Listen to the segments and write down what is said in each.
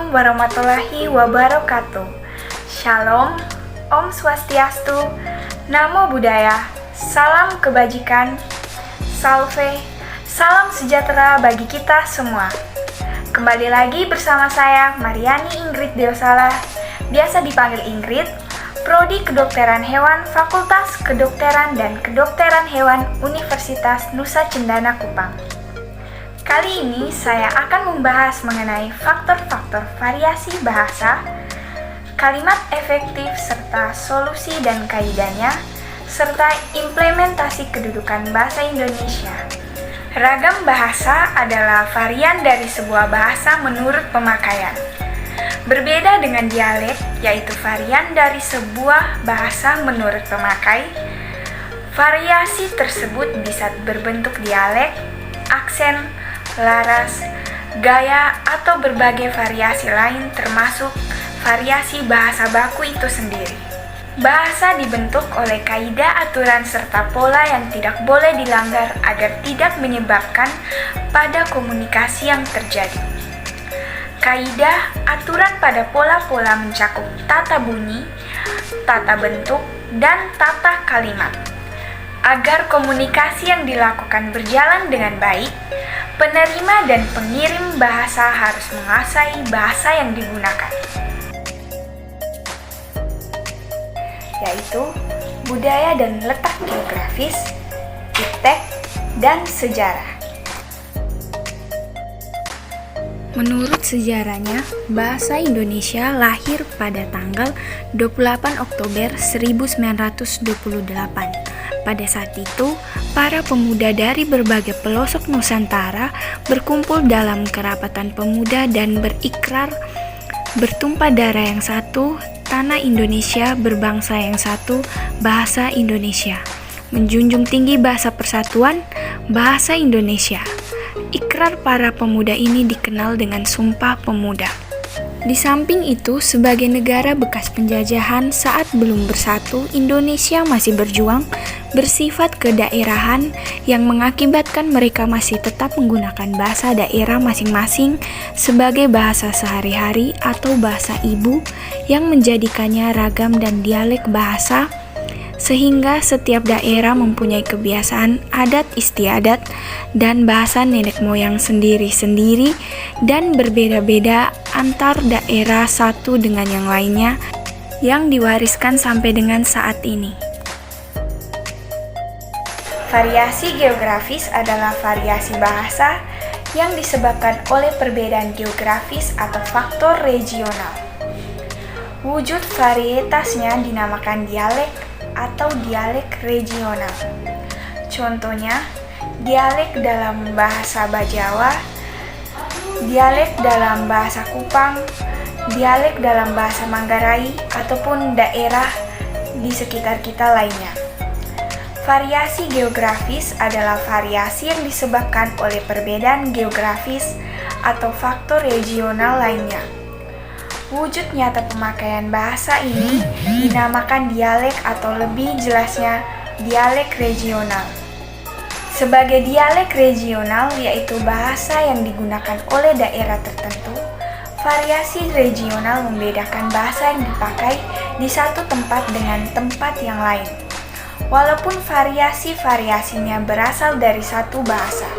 Assalamualaikum warahmatullahi wabarakatuh. Shalom, Om Swastiastu, Namo Buddhaya, salam kebajikan, salve, salam sejahtera bagi kita semua. Kembali lagi bersama saya, Mariani Ingrid Deosala, biasa dipanggil Ingrid, Prodi Kedokteran Hewan, Fakultas Kedokteran dan Kedokteran Hewan Universitas Nusa Cendana Kupang. Kali ini saya akan membahas mengenai faktor-faktor variasi bahasa, kalimat efektif serta solusi dan kaidahnya, serta implementasi kedudukan bahasa Indonesia. Ragam bahasa adalah varian dari sebuah bahasa menurut pemakaian. Berbeda dengan dialek, yaitu varian dari sebuah bahasa menurut pemakai. Variasi tersebut bisa berbentuk dialek, aksen, laras, gaya, atau berbagai variasi lain termasuk variasi bahasa baku itu sendiri. Bahasa dibentuk oleh kaidah, aturan, serta pola yang tidak boleh dilanggar agar tidak menyebabkan pada komunikasi yang terjadi. Kaidah, aturan pada pola-pola mencakup tata bunyi, tata bentuk, dan tata kalimat. Agar komunikasi yang dilakukan berjalan dengan baik, penerima dan pengirim bahasa harus menguasai bahasa yang digunakan, yaitu budaya dan letak geografis, iptek, dan sejarah. Menurut sejarahnya, bahasa Indonesia lahir pada tanggal 28 Oktober 1928. Pada saat itu, para pemuda dari berbagai pelosok Nusantara berkumpul dalam kerapatan pemuda dan berikrar bertumpah darah yang satu, tanah Indonesia, berbangsa yang satu, bahasa Indonesia. Menjunjung tinggi bahasa persatuan, bahasa Indonesia. Ikrar para pemuda ini dikenal dengan Sumpah Pemuda. Di samping itu, sebagai negara bekas penjajahan saat belum bersatu, Indonesia masih berjuang bersifat kedaerahan yang mengakibatkan mereka masih tetap menggunakan bahasa daerah masing-masing sebagai bahasa sehari-hari atau bahasa ibu yang menjadikannya ragam dan dialek bahasa, sehingga setiap daerah mempunyai kebiasaan adat istiadat dan bahasa nenek moyang sendiri-sendiri dan berbeda-beda antar daerah satu dengan yang lainnya yang diwariskan sampai dengan saat ini. Variasi geografis adalah variasi bahasa yang disebabkan oleh perbedaan geografis atau faktor regional. Wujud varietasnya dinamakan dialek atau dialek regional. Contohnya, dialek dalam bahasa Bajawa, dialek dalam bahasa Kupang, dialek dalam bahasa Manggarai, ataupun daerah di sekitar kita lainnya. Variasi geografis adalah variasi yang disebabkan oleh perbedaan geografis atau faktor regional lainnya. Wujud nyata pemakaian bahasa ini dinamakan dialek atau lebih jelasnya dialek regional. Sebagai dialek regional yaitu bahasa yang digunakan oleh daerah tertentu, variasi regional membedakan bahasa yang dipakai di satu tempat dengan tempat yang lain, walaupun variasi-variasinya berasal dari satu bahasa.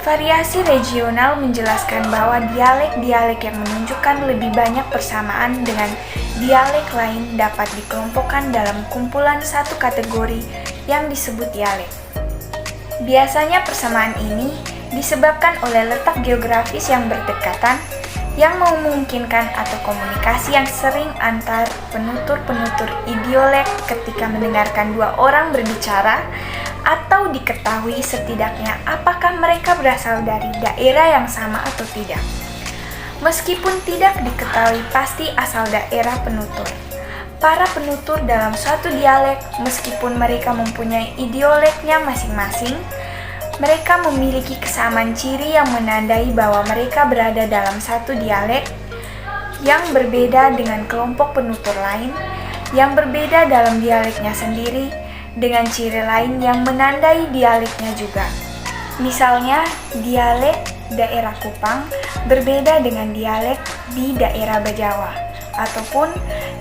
Variasi regional menjelaskan bahwa dialek-dialek yang menunjukkan lebih banyak persamaan dengan dialek lain dapat dikelompokkan dalam kumpulan satu kategori yang disebut dialek. Biasanya persamaan ini disebabkan oleh letak geografis yang berdekatan yang memungkinkan atau komunikasi yang sering antar penutur-penutur idiolek ketika mendengarkan dua orang berbicara, atau diketahui setidaknya apakah mereka berasal dari daerah yang sama atau tidak. Meskipun tidak diketahui pasti asal daerah penutur, para penutur dalam suatu dialek, meskipun mereka mempunyai idioleknya masing-masing, mereka memiliki kesamaan ciri yang menandai bahwa mereka berada dalam satu dialek yang berbeda dengan kelompok penutur lain yang berbeda dalam dialeknya sendiri, dengan ciri lain yang menandai dialeknya juga. Misalnya, dialek daerah Kupang berbeda dengan dialek di daerah Bajawa, ataupun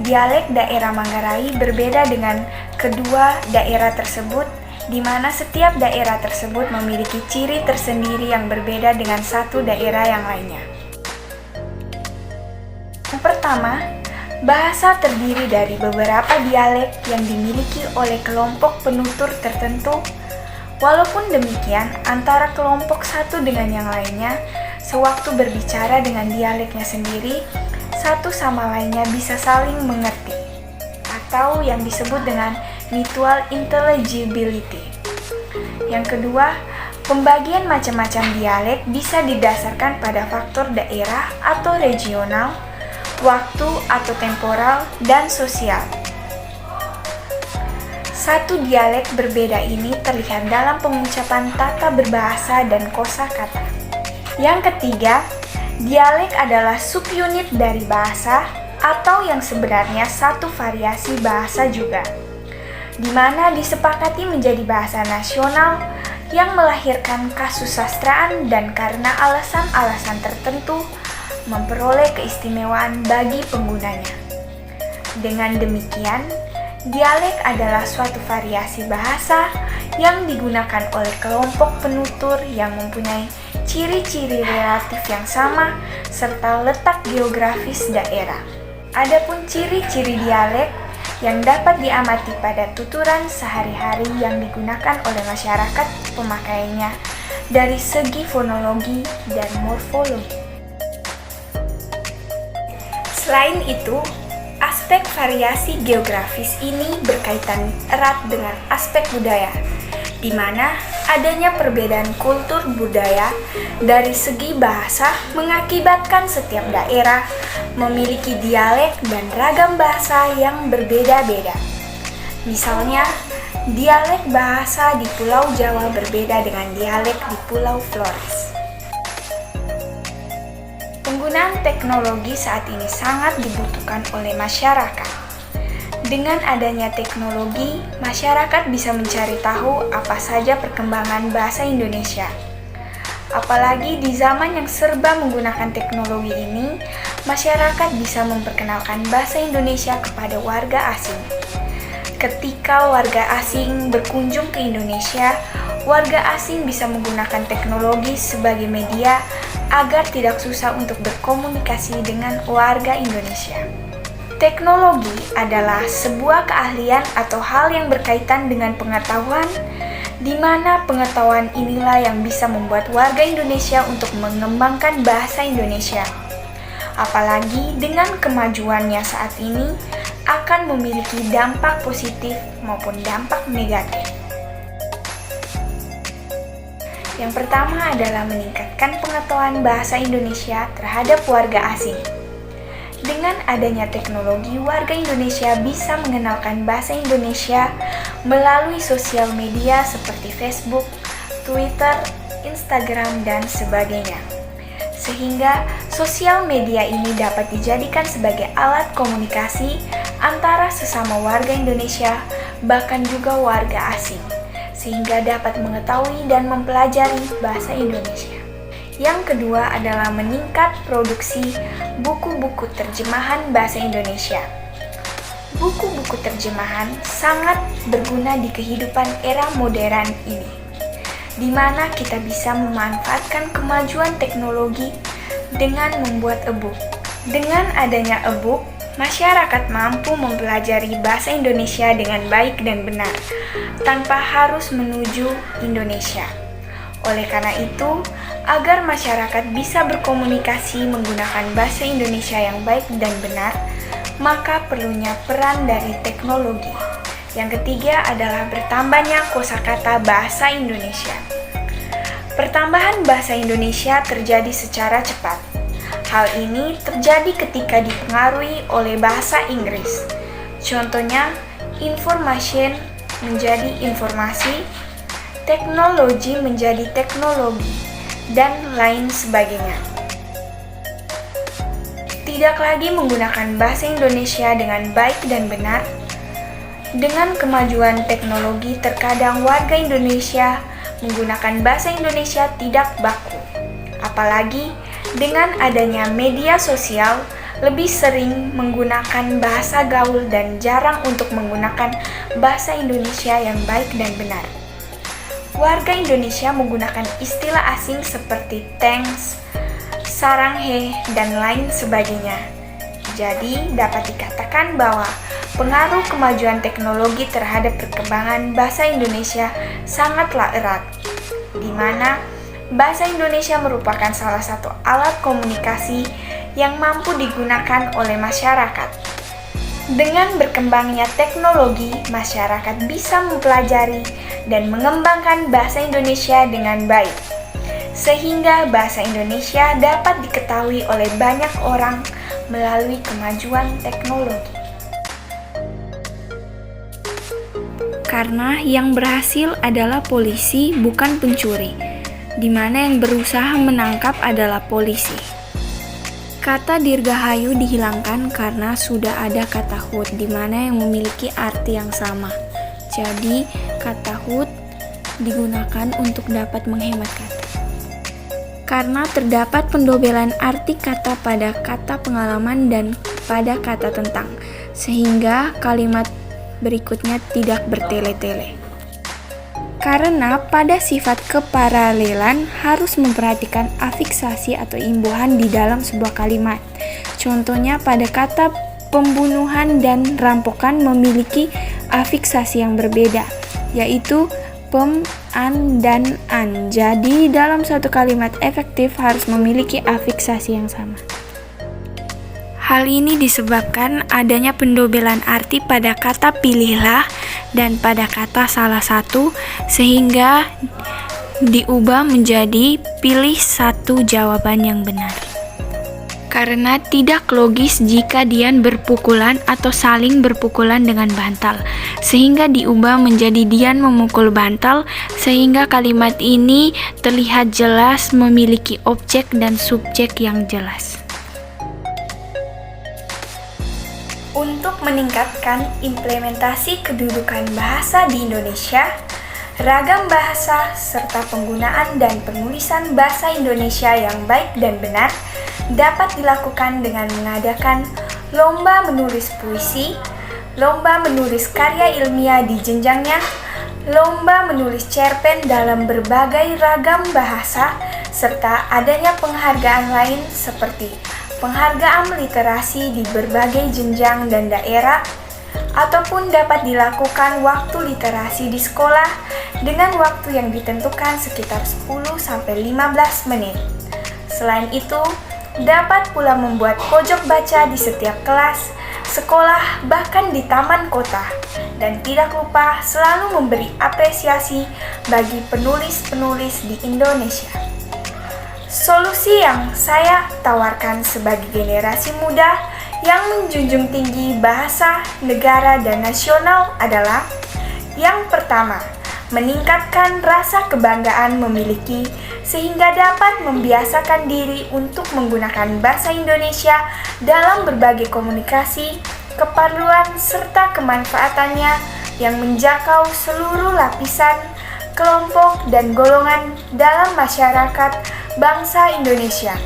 dialek daerah Manggarai berbeda dengan kedua daerah tersebut, di mana setiap daerah tersebut memiliki ciri tersendiri yang berbeda dengan satu daerah yang lainnya. Yang pertama, bahasa terdiri dari beberapa dialek yang dimiliki oleh kelompok penutur tertentu. Walaupun demikian, antara kelompok satu dengan yang lainnya, sewaktu berbicara dengan dialeknya sendiri, satu sama lainnya bisa saling mengerti, atau yang disebut dengan mutual intelligibility. Yang kedua, pembagian macam-macam dialek bisa didasarkan pada faktor daerah atau regional, waktu atau temporal, dan sosial. Satu dialek berbeda ini terlihat dalam pengucapan tata berbahasa dan kosakata. Yang ketiga, dialek adalah subunit dari bahasa atau yang sebenarnya satu variasi bahasa juga, di mana disepakati menjadi bahasa nasional yang melahirkan kasusastraan dan karena alasan-alasan tertentu memperoleh keistimewaan bagi penggunanya. Dengan demikian, dialek adalah suatu variasi bahasa yang digunakan oleh kelompok penutur yang mempunyai ciri-ciri relatif yang sama serta letak geografis daerah. Adapun ciri-ciri dialek yang dapat diamati pada tuturan sehari-hari yang digunakan oleh masyarakat pemakaiannya dari segi fonologi dan morfologi. Selain itu, aspek variasi geografis ini berkaitan erat dengan aspek budaya, di mana adanya perbedaan kultur budaya dari segi bahasa mengakibatkan setiap daerah memiliki dialek dan ragam bahasa yang berbeda-beda. Misalnya, dialek bahasa di Pulau Jawa berbeda dengan dialek di Pulau Flores. Penggunaan teknologi saat ini sangat dibutuhkan oleh masyarakat. Dengan adanya teknologi, masyarakat bisa mencari tahu apa saja perkembangan bahasa Indonesia. Apalagi di zaman yang serba menggunakan teknologi ini, masyarakat bisa memperkenalkan bahasa Indonesia kepada warga asing. Ketika warga asing berkunjung ke Indonesia, warga asing bisa menggunakan teknologi sebagai media agar tidak susah untuk berkomunikasi dengan warga Indonesia. Teknologi adalah sebuah keahlian atau hal yang berkaitan dengan pengetahuan, di mana pengetahuan inilah yang bisa membuat warga Indonesia untuk mengembangkan bahasa Indonesia. Apalagi dengan kemajuannya saat ini akan memiliki dampak positif maupun dampak negatif. Yang pertama adalah meningkatkan pengetahuan bahasa Indonesia terhadap warga asing. Dengan adanya teknologi, warga Indonesia bisa mengenalkan bahasa Indonesia melalui sosial media seperti Facebook, Twitter, Instagram, dan sebagainya. Sehingga sosial media ini dapat dijadikan sebagai alat komunikasi antara sesama warga Indonesia, bahkan juga warga asing, sehingga dapat mengetahui dan mempelajari bahasa Indonesia. Yang kedua adalah meningkat produksi buku-buku terjemahan bahasa Indonesia. Buku-buku terjemahan sangat berguna di kehidupan era modern ini, di mana kita bisa memanfaatkan kemajuan teknologi dengan membuat e-book. Dengan adanya e-book, masyarakat mampu mempelajari bahasa Indonesia dengan baik dan benar, tanpa harus menuju Indonesia. Oleh karena itu, agar masyarakat bisa berkomunikasi menggunakan bahasa Indonesia yang baik dan benar, maka perlunya peran dari teknologi. Yang ketiga adalah bertambahnya kosakata bahasa Indonesia. Pertambahan bahasa Indonesia terjadi secara cepat. Hal ini terjadi ketika dipengaruhi oleh bahasa Inggris. Contohnya, information menjadi informasi, teknologi menjadi teknologi, dan lain sebagainya. Tidak lagi menggunakan bahasa Indonesia dengan baik dan benar. Dengan kemajuan teknologi, terkadang warga Indonesia menggunakan bahasa Indonesia tidak baku. Apalagi dengan adanya media sosial, lebih sering menggunakan bahasa gaul dan jarang untuk menggunakan bahasa Indonesia yang baik dan benar. Warga Indonesia menggunakan istilah asing seperti thanks, saranghe, dan lain sebagainya. Jadi, dapat dikatakan bahwa pengaruh kemajuan teknologi terhadap perkembangan bahasa Indonesia sangatlah erat, di mana bahasa Indonesia merupakan salah satu alat komunikasi yang mampu digunakan oleh masyarakat. Dengan berkembangnya teknologi, masyarakat bisa mempelajari dan mengembangkan bahasa Indonesia dengan baik, sehingga bahasa Indonesia dapat diketahui oleh banyak orang melalui kemajuan teknologi. Karena yang berhasil adalah polisi, bukan pencuri, di mana yang berusaha menangkap adalah polisi. Kata dirgahayu dihilangkan karena sudah ada kata hut, di mana yang memiliki arti yang sama. Jadi, kata hut digunakan untuk dapat menghemat kata. Karena terdapat pendobelan arti kata pada kata pengalaman dan pada kata tentang, sehingga kalimat berikutnya tidak bertele-tele. Karena pada sifat keparalelan harus memperhatikan afiksasi atau imbuhan di dalam sebuah kalimat. Contohnya pada kata pembunuhan dan rampokan memiliki afiksasi yang berbeda, yaitu pem, an, dan an. Jadi dalam satu kalimat efektif harus memiliki afiksasi yang sama. Hal ini disebabkan adanya pendobelan arti pada kata pilihlah dan pada kata salah satu, sehingga diubah menjadi pilih satu jawaban yang benar. Karena tidak logis jika Dian berpukulan atau saling berpukulan dengan bantal, sehingga diubah menjadi Dian memukul bantal, sehingga kalimat ini terlihat jelas memiliki objek dan subjek yang jelas. Untuk meningkatkan implementasi kedudukan bahasa di Indonesia, ragam bahasa serta penggunaan dan penulisan bahasa Indonesia yang baik dan benar dapat dilakukan dengan mengadakan lomba menulis puisi, lomba menulis karya ilmiah di jenjangnya, lomba menulis cerpen dalam berbagai ragam bahasa, serta adanya penghargaan lain seperti penghargaan literasi di berbagai jenjang dan daerah, ataupun dapat dilakukan waktu literasi di sekolah dengan waktu yang ditentukan sekitar 10-15 menit. Selain itu, dapat pula membuat pojok baca di setiap kelas, sekolah, bahkan di taman kota. Dan tidak lupa selalu memberi apresiasi bagi penulis-penulis di Indonesia. Solusi yang saya tawarkan sebagai generasi muda yang menjunjung tinggi bahasa, negara, dan nasional adalah: yang pertama, meningkatkan rasa kebanggaan memiliki sehingga dapat membiasakan diri untuk menggunakan bahasa Indonesia dalam berbagai komunikasi, keperluan, serta kemanfaatannya yang menjangkau seluruh lapisan, kelompok, dan golongan dalam masyarakat bangsa Indonesia.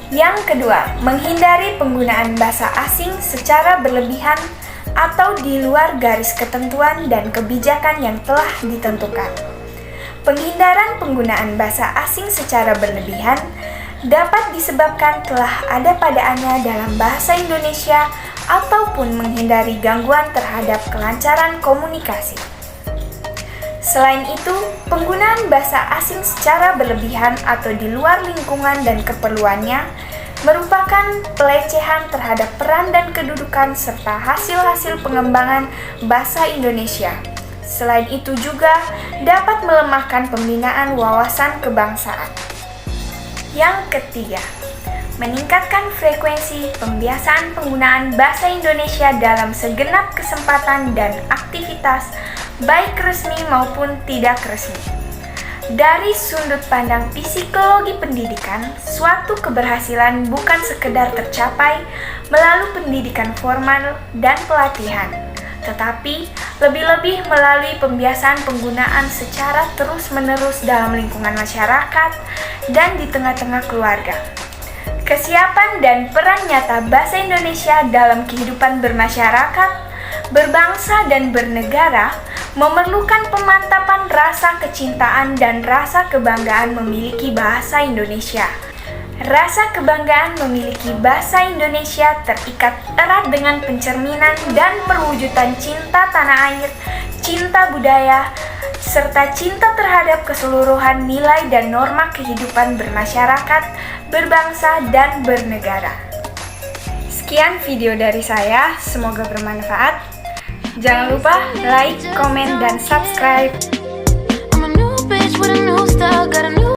Yang kedua, menghindari penggunaan bahasa asing secara berlebihan atau di luar garis ketentuan dan kebijakan yang telah ditentukan. Penghindaran penggunaan bahasa asing secara berlebihan dapat disebabkan telah ada padaannya dalam bahasa Indonesia ataupun menghindari gangguan terhadap kelancaran komunikasi. Selain itu, penggunaan bahasa asing secara berlebihan atau di luar lingkungan dan keperluannya merupakan pelecehan terhadap peran dan kedudukan serta hasil-hasil pengembangan bahasa Indonesia. Selain itu juga dapat melemahkan pembinaan wawasan kebangsaan. Yang ketiga, meningkatkan frekuensi pembiasaan penggunaan bahasa Indonesia dalam segenap kesempatan dan aktivitas, baik resmi maupun tidak resmi. Dari sudut pandang psikologi pendidikan, suatu keberhasilan bukan sekedar tercapai melalui pendidikan formal dan pelatihan, tetapi lebih-lebih melalui pembiasaan penggunaan secara terus-menerus dalam lingkungan masyarakat dan di tengah-tengah keluarga. Kesiapan dan peran nyata bahasa Indonesia dalam kehidupan bermasyarakat, berbangsa dan bernegara memerlukan pemantapan rasa kecintaan dan rasa kebanggaan memiliki bahasa Indonesia. Rasa kebanggaan memiliki bahasa Indonesia terikat erat dengan pencerminan dan perwujudan cinta tanah air, cinta budaya, serta cinta terhadap keseluruhan nilai dan norma kehidupan bermasyarakat, berbangsa, dan bernegara. Sekian video dari saya, semoga bermanfaat. Jangan lupa like, komen, dan subscribe.